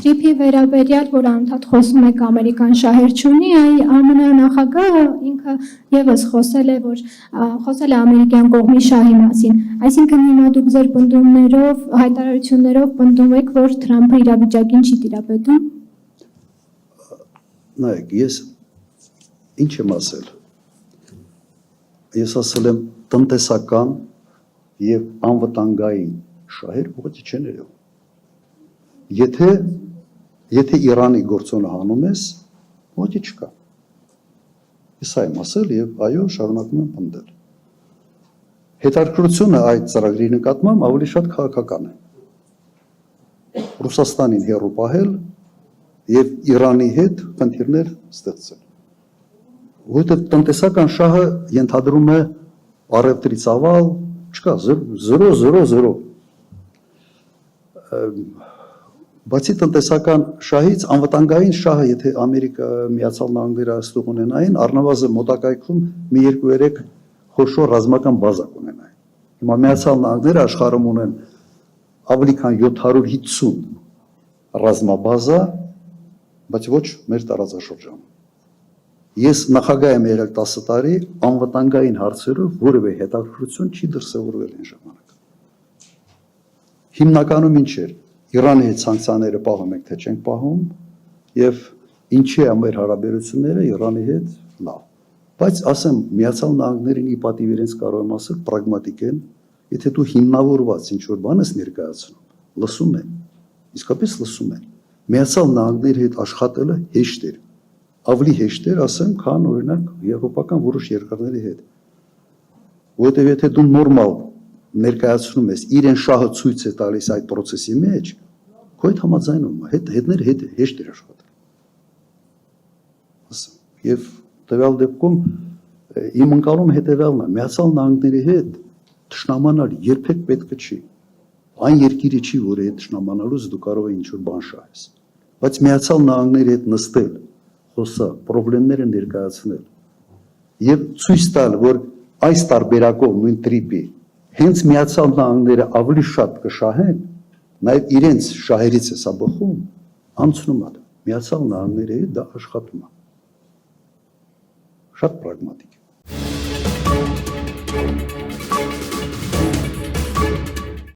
Թրիփի վերաբերյալ, որ անընդհատ խոսում եք ամերիկան շահեր չունի, ԱՄՆ նախագահը ինքը եւս խոսել է, որ խոսել է ամերիկյան կողմի շահի մասին։ Այսինքն հիմա դուք ձեր պնդումներով, հայտարարություններով պնդում եք, որ Թրամփը իրավիճակին չի տիրապետում։ Նայեք, ես ինչ եմ ասել։ Ես ասել եմ տնտեսական եւ անվտանգային շահեր ուղղակի չեն երևում։ Եթե Իրանի գործոնը հանում ես, ոչինչ չկա։ Ես այն ասել եւ այո, շարունակում եմ պնդել։ Հետաքրքրությունը այդ ծրագրի նկատմամբ ավելի շատ քաղաքական է։ Ռուսաստանին հեռու պահել եւ Իրանի հետ խնդիրներ ստեղծել։ Որտեղ տնտեսական շահը ենթադրում է առևտրի ծավալ, չկա 0-0-0։ Բացի տնտեսական շահից անվտանգային շահը, եթե Ամերիկա Միացյալ Նահանգները այստեղ ունենային, առնվազն մոտակայքում մի 2-3 խոշոր ռազմական բազա կունենային։ Հիմա Միացյալ Նահանգները աշխարհում ունեն ավելի քան 750 ռազմաբազա, բայց ոչ մեր տարածաշրջանում։ Ես նախագահ եմ եղել 10 տարի, անվտանգային հարցերով որևէ հետաքրքրություն չի դրսևորվել այն ժամանակ։ Հիմնականում ինչ էր, Իրանի հետ սանկցիաները պահում ենք, թե չենք պահում, եւ ինչի է մեր հարաբերությունները Իրանի հետ լավ։ Բայց ասեմ, Միացյալ Նահանգներին ի պատիվ իրենց կարող եմ ասել պրագմատիկ են, եթե դու հիմնավորված ինչ որ բան ես ներկայացնում, լսում են, իսկապես լսում են։ Միացյալ Նահանգների հետ աշխատելը հեշտ էր, ավելի հեշտ էր, ասեմ, քան օրինակ եվրոպական որոշ երկրների հետ։ Որովհետև եթե դու նորմալ ներկայացնում ես, իրեն շահը ցույց է տալիս այդ process-ի մեջ, քո հետ համաձայնում է, հետները հետ հեշտ էր աշխատել։ Ասեմ, եւ տվյալ դեպքում իմ ընկալումը հետեւյալն է, Միացյալ Նահանգների հետ ճշնամանալ երբեք պետք չի։ Այն երկիրը չի, որի հետ ճշնամանալուց դու կարող ես ինչ-որ բան շահես։ Բայց Միացյալ Նահանգների հետ նստել, խոսալ, խնդիրները ներկայացնել եւ ցույց տալ, որ այս տարբերակով նույն տրիպի հենց Միացյալ Նահանգները ավելի շատ կշահեն, նաեւ իրենց շահերից է սա բխում, անցնում է։ Միացյալ Նահանգների հետ դա աշխատում է։ Շատ պրագմատիկ։